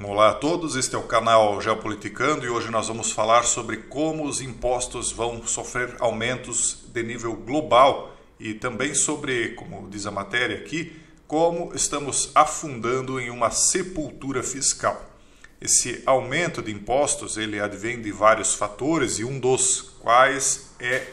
Olá a todos, este é o canal Geopoliticando e hoje nós vamos falar sobre como os impostos vão sofrer aumentos de nível global e também sobre, como diz a matéria aqui, como estamos afundando em uma sepultura fiscal. Esse aumento de impostos ele advém de vários fatores e um dos quais é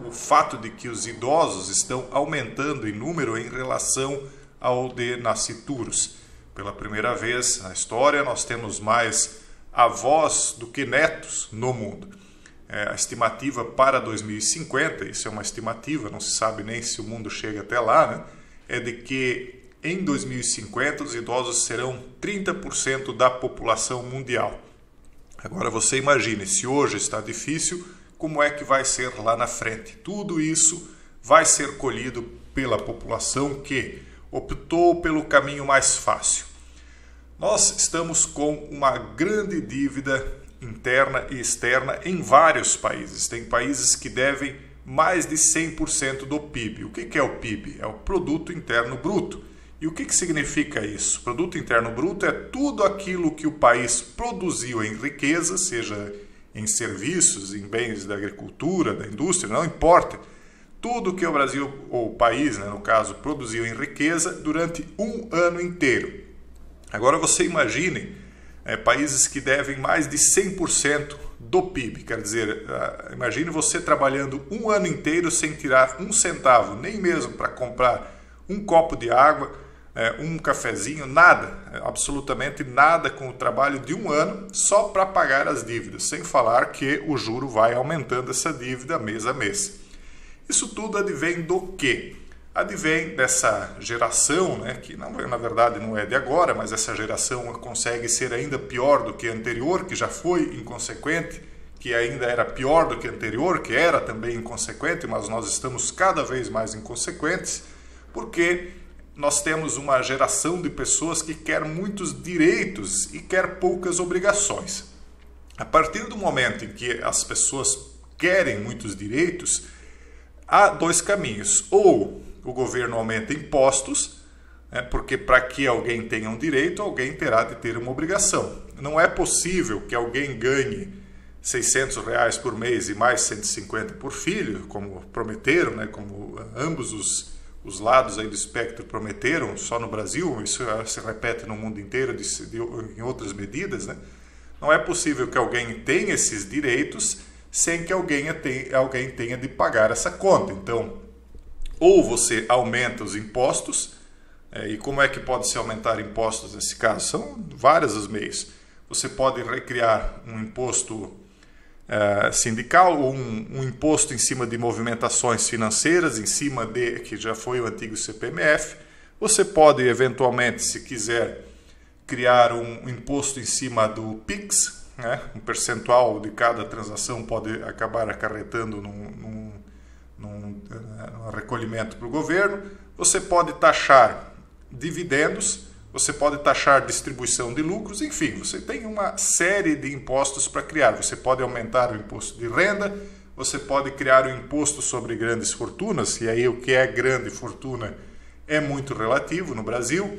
o fato de que os idosos estão aumentando em número em relação ao de nascituros. Pela primeira vez na história, nós temos mais avós do que netos no mundo. A estimativa para 2050, isso é uma estimativa, não se sabe nem se o mundo chega até lá, né? É de que em 2050 os idosos serão 30% da população mundial. Agora você imagine, se hoje está difícil, como é que vai ser lá na frente? Tudo isso vai ser colhido pela população que optou pelo caminho mais fácil. Nós estamos com uma grande dívida interna e externa em vários países. Tem países que devem mais de 100% do PIB. O que é o PIB? É o Produto Interno Bruto. E o que significa isso? Produto Interno Bruto é tudo aquilo que o país produziu em riqueza, seja em serviços, em bens da agricultura, da indústria, não importa. Tudo que o Brasil, ou o país, né, no caso, produziu em riqueza durante um ano inteiro. Agora você imagine países que devem mais de 100% do PIB. Quer dizer, imagine você trabalhando um ano inteiro sem tirar um centavo, nem mesmo para comprar um copo de água, um cafezinho, nada, absolutamente nada com o trabalho de um ano só para pagar as dívidas, sem falar que o juro vai aumentando essa dívida mês a mês. Isso tudo advém do quê? Advém dessa geração, né, que na verdade não é de agora, mas essa geração consegue ser ainda pior do que a anterior, que já foi inconsequente, que ainda era pior do que a anterior, que era também inconsequente, mas nós estamos cada vez mais inconsequentes, porque nós temos uma geração de pessoas que quer muitos direitos e quer poucas obrigações. A partir do momento em que as pessoas querem muitos direitos, há dois caminhos. Ou o governo aumenta impostos, porque para que alguém tenha um direito, alguém terá de ter uma obrigação. Não é possível que alguém ganhe R$600 por mês e mais 150 por filho, como prometeram, né, como ambos os lados aí do espectro prometeram, só no Brasil, isso se repete no mundo inteiro em outras medidas, né? Não é possível que alguém tenha esses direitos sem que alguém tenha de pagar essa conta. Então, ou você aumenta os impostos, e como é que pode se aumentar impostos nesse caso? São vários os meios. Você pode recriar um imposto sindical, ou um imposto em cima de movimentações financeiras, em cima de, que já foi o antigo CPMF. Você pode, eventualmente, se quiser, criar um imposto em cima do PIX, né? Um percentual de cada transação pode acabar acarretando num recolhimento para o governo. Você pode taxar dividendos, você pode taxar distribuição de lucros, enfim, você tem uma série de impostos para criar. Você pode aumentar o imposto de renda, você pode criar o imposto sobre grandes fortunas, e aí o que é grande fortuna é muito relativo no Brasil.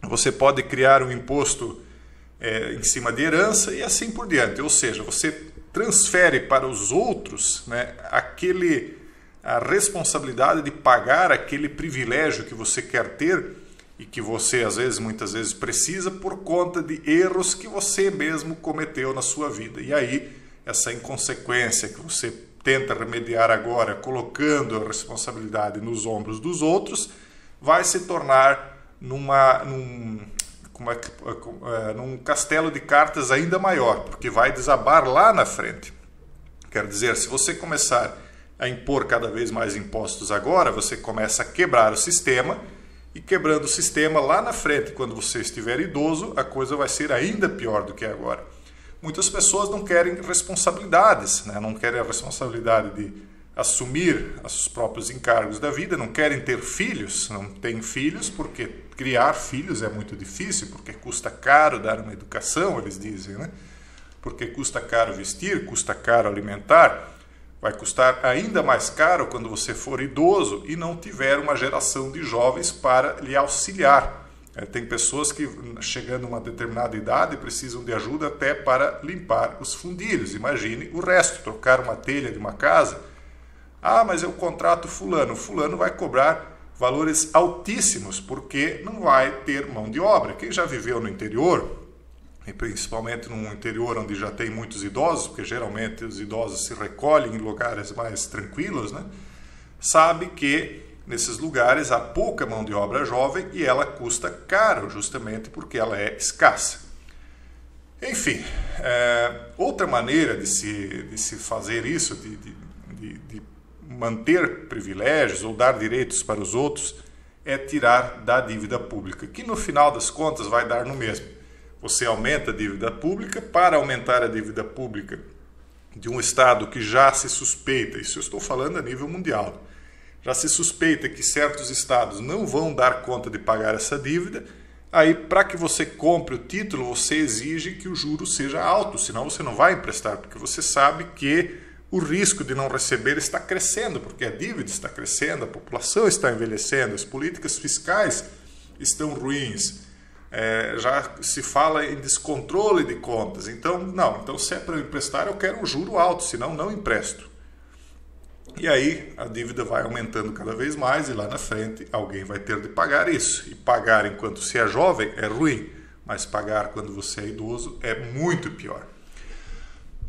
Você pode criar um imposto em cima de herança e assim por diante. Ou seja, você transfere para os outros, né, a responsabilidade de pagar aquele privilégio que você quer ter e que você, muitas vezes, precisa por conta de erros que você mesmo cometeu na sua vida. E aí, essa inconsequência que você tenta remediar agora, colocando a responsabilidade nos ombros dos outros, vai se tornar num castelo de cartas ainda maior, porque vai desabar lá na frente. Quer dizer, se você começar a impor cada vez mais impostos agora, você começa a quebrar o sistema, e quebrando o sistema lá na frente, quando você estiver idoso, a coisa vai ser ainda pior do que é agora. Muitas pessoas não querem responsabilidades, né? Não querem a responsabilidade de assumir os próprios encargos da vida, não querem ter filhos, não têm filhos porque criar filhos é muito difícil, porque custa caro dar uma educação, eles dizem, né? Porque custa caro vestir, custa caro alimentar. Vai custar ainda mais caro quando você for idoso e não tiver uma geração de jovens para lhe auxiliar. Tem pessoas que, chegando a uma determinada idade, precisam de ajuda até para limpar os fundilhos. Imagine o resto, trocar uma telha de uma casa. Ah, mas eu contrato fulano. Fulano vai cobrar valores altíssimos, porque não vai ter mão de obra. Quem já viveu no interior, e principalmente num interior onde já tem muitos idosos, porque geralmente os idosos se recolhem em lugares mais tranquilos, né? Sabe que nesses lugares há pouca mão de obra jovem e ela custa caro, justamente porque ela é escassa. Enfim, outra maneira de se fazer isso, de manter privilégios ou dar direitos para os outros, é tirar da dívida pública, que no final das contas vai dar no mesmo. Você aumenta a dívida pública. Para aumentar a dívida pública de um Estado que já se suspeita, isso eu estou falando a nível mundial, já se suspeita que certos estados não vão dar conta de pagar essa dívida, aí para que você compre o título, você exige que o juro seja alto, senão você não vai emprestar, porque você sabe que o risco de não receber está crescendo, porque a dívida está crescendo, a população está envelhecendo, as políticas fiscais estão ruins, já se fala em descontrole de contas. Então se é para eu emprestar, eu quero um juro alto, senão não empresto. E aí a dívida vai aumentando cada vez mais e lá na frente alguém vai ter de pagar isso. E pagar enquanto se é jovem é ruim, mas pagar quando você é idoso é muito pior.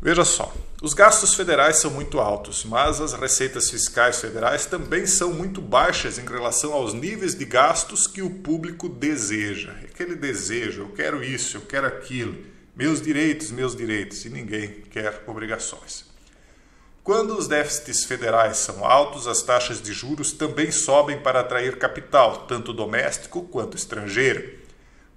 Veja só, os gastos federais são muito altos, mas as receitas fiscais federais também são muito baixas em relação aos níveis de gastos que o público deseja. Aquele desejo, eu quero isso, eu quero aquilo, meus direitos, e ninguém quer obrigações. Quando os déficits federais são altos, as taxas de juros também sobem para atrair capital, tanto doméstico quanto estrangeiro.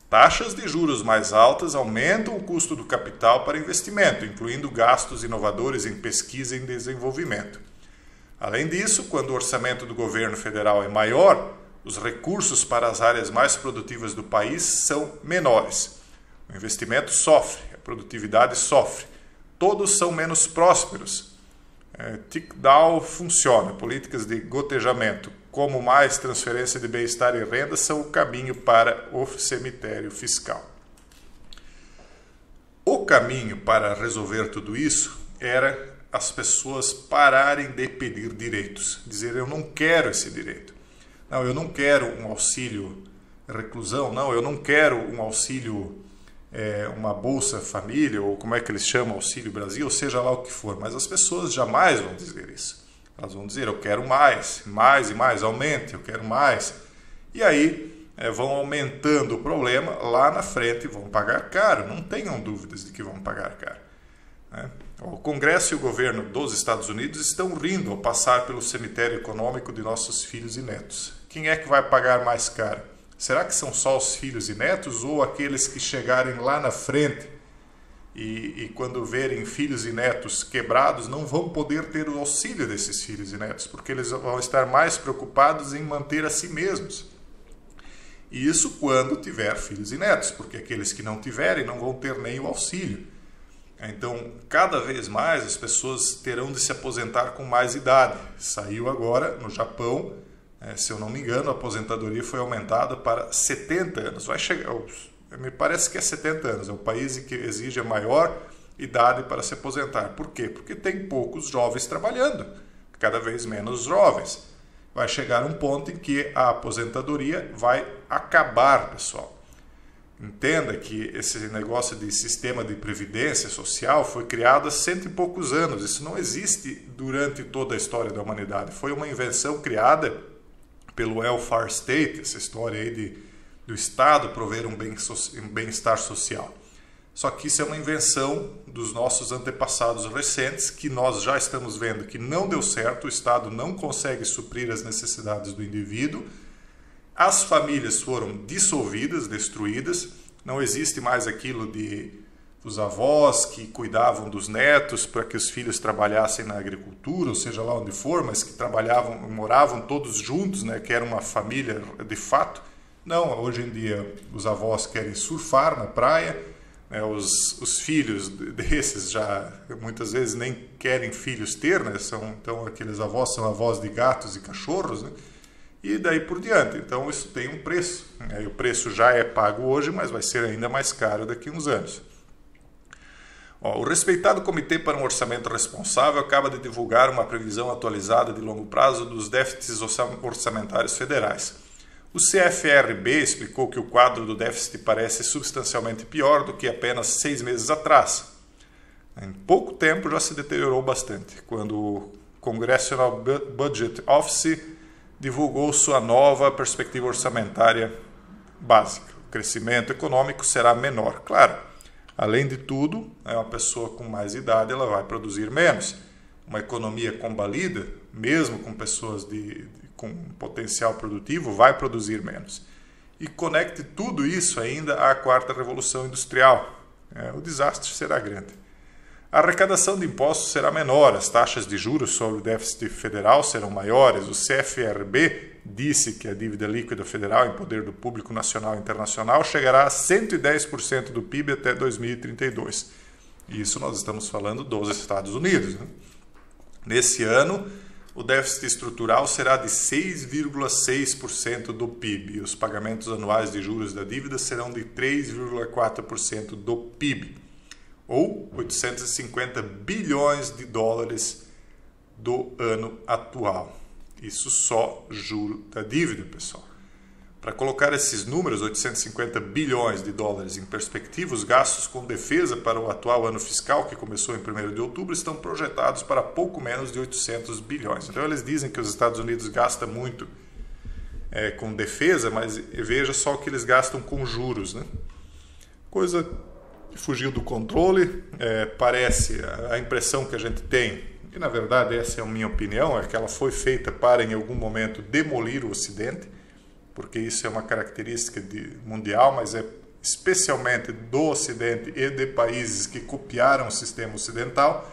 Taxas de juros mais altas aumentam o custo do capital para investimento, incluindo gastos inovadores em pesquisa e em desenvolvimento. Além disso, quando o orçamento do governo federal é maior, os recursos para as áreas mais produtivas do país são menores. O investimento sofre, a produtividade sofre. Todos são menos prósperos. Tick-down funciona, políticas de gotejamento, como mais transferência de bem-estar e renda, são o caminho para o cemitério fiscal. O caminho para resolver tudo isso era as pessoas pararem de pedir direitos, dizer eu não quero esse direito, não, eu não quero um auxílio reclusão, não, eu não quero um auxílio uma Bolsa Família, ou como é que eles chamam, Auxílio Brasil, ou seja lá o que for, mas as pessoas jamais vão dizer isso. Elas vão dizer, eu quero mais e mais, aumente, eu quero mais. E aí vão aumentando o problema, lá na frente vão pagar caro, não tenham dúvidas de que vão pagar caro. O Congresso e o governo dos Estados Unidos estão rindo ao passar pelo cemitério econômico de nossos filhos e netos. Quem é que vai pagar mais caro? Será que são só os filhos e netos ou aqueles que chegarem lá na frente e quando verem filhos e netos quebrados não vão poder ter o auxílio desses filhos e netos, porque eles vão estar mais preocupados em manter a si mesmos. E isso quando tiver filhos e netos, porque aqueles que não tiverem não vão ter nem o auxílio. Então, cada vez mais as pessoas terão de se aposentar com mais idade. Saiu agora no Japão, se eu não me engano, a aposentadoria foi aumentada para 70 anos. Vai chegar, me parece que é 70 anos. É o país que exige a maior idade para se aposentar. Por quê? Porque tem poucos jovens trabalhando, cada vez menos jovens. Vai chegar um ponto em que a aposentadoria vai acabar, pessoal. Entenda que esse negócio de sistema de previdência social foi criado há 100 e poucos anos. Isso não existe durante toda a história da humanidade. Foi uma invenção criada pelo welfare state, essa história aí do Estado prover um bem-estar social. Só que isso é uma invenção dos nossos antepassados recentes, que nós já estamos vendo que não deu certo, o Estado não consegue suprir as necessidades do indivíduo, as famílias foram dissolvidas, destruídas, não existe mais aquilo dos avós que cuidavam dos netos para que os filhos trabalhassem na agricultura, ou seja lá onde for, mas que moravam todos juntos, né, que era uma família de fato. Não, hoje em dia os avós querem surfar na praia, né, os filhos desses já muitas vezes nem querem filhos ter, né, então aqueles avós são avós de gatos e cachorros, né, e daí por diante. Então isso tem um preço. O preço já é pago hoje, mas vai ser ainda mais caro daqui a uns anos. O respeitado Comitê para um Orçamento Responsável acaba de divulgar uma previsão atualizada de longo prazo dos déficits orçamentários federais. O CFRB explicou que o quadro do déficit parece substancialmente pior do que apenas 6 meses atrás. Em pouco tempo já se deteriorou bastante, quando o Congressional Budget Office divulgou sua nova perspectiva orçamentária básica. O crescimento econômico será menor, claro. Além de tudo, uma pessoa com mais idade ela vai produzir menos. Uma economia combalida, mesmo com pessoas com potencial produtivo, vai produzir menos. E conecte tudo isso ainda à quarta revolução industrial. O desastre será grande. A arrecadação de impostos será menor, as taxas de juros sobre o déficit federal serão maiores. O CFRB disse que a dívida líquida federal em poder do público nacional e internacional chegará a 110% do PIB até 2032. Isso nós estamos falando dos Estados Unidos. Nesse ano, o déficit estrutural será de 6,6% do PIB e os pagamentos anuais de juros da dívida serão de 3,4% do PIB. Ou 850 bilhões de dólares do ano atual. Isso só juro da dívida, pessoal. Para colocar esses números, 850 bilhões de dólares em perspectiva, os gastos com defesa para o atual ano fiscal, que começou em 1º de outubro, estão projetados para pouco menos de 800 bilhões. Então eles dizem que os Estados Unidos gastam muito com defesa, mas veja só o que eles gastam com juros, né? Coisa fugiu do controle, parece, a impressão que a gente tem, e na verdade essa é a minha opinião, é que ela foi feita para em algum momento demolir o Ocidente, porque isso é uma característica mundial, mas é especialmente do Ocidente e de países que copiaram o sistema ocidental.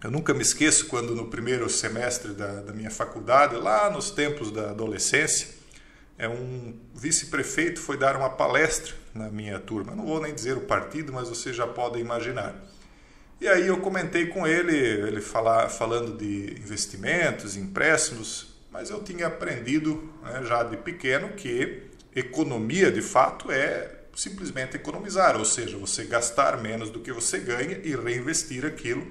Eu nunca me esqueço quando no primeiro semestre da minha faculdade, lá nos tempos da adolescência, um vice-prefeito foi dar uma palestra na minha turma. Não vou nem dizer o partido, mas vocês já podem imaginar. E aí eu comentei com ele falando de investimentos, empréstimos, mas eu tinha aprendido, né, já de pequeno que economia, de fato, é simplesmente economizar, ou seja, você gastar menos do que você ganha e reinvestir aquilo,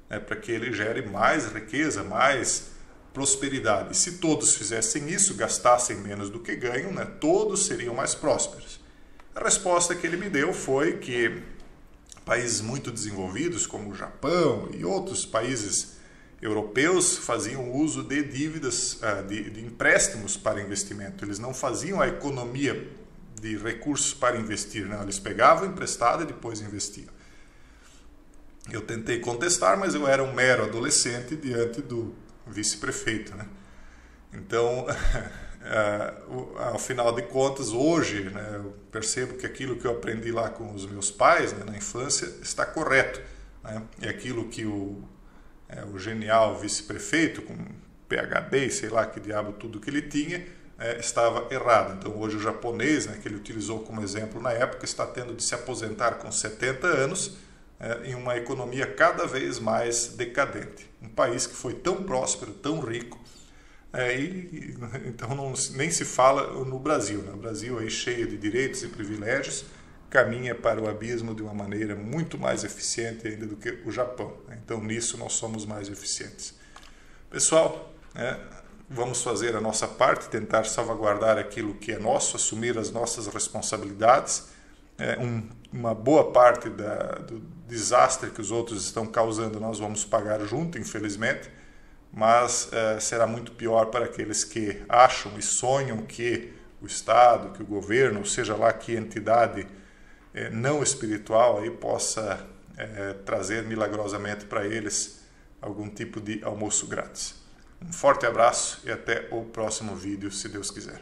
né, para que ele gere mais riqueza, mais prosperidade. E se todos fizessem isso, gastassem menos do que ganham, né, todos seriam mais prósperos. A resposta que ele me deu foi que países muito desenvolvidos, como o Japão e outros países europeus, faziam uso de dívidas, de empréstimos para investimento. Eles não faziam a economia de recursos para investir, não. Eles pegavam emprestado e depois investiam. Eu tentei contestar, mas eu era um mero adolescente diante do vice-prefeito, né? Então, ao final de contas, hoje, né, eu percebo que aquilo que eu aprendi lá com os meus pais, né, na infância, está correto, né? E aquilo que o genial vice-prefeito, com PhD, sei lá que diabo tudo que ele tinha, estava errado. Então hoje o japonês, né, que ele utilizou como exemplo na época, está tendo de se aposentar com 70 anos em uma economia cada vez mais decadente. Um país que foi tão próspero, tão rico, então nem se fala no Brasil, né? O Brasil aí cheio de direitos e privilégios caminha para o abismo de uma maneira muito mais eficiente ainda do que o Japão. Então nisso nós somos mais eficientes. Pessoal, vamos fazer a nossa parte, tentar salvaguardar aquilo que é nosso, assumir as nossas responsabilidades. Uma boa parte do desastre que os outros estão causando nós vamos pagar junto, infelizmente, mas será muito pior para aqueles que acham e sonham que o Estado, que o governo, ou seja lá que entidade não espiritual aí possa trazer milagrosamente para eles algum tipo de almoço grátis. Um forte abraço e até o próximo vídeo, se Deus quiser.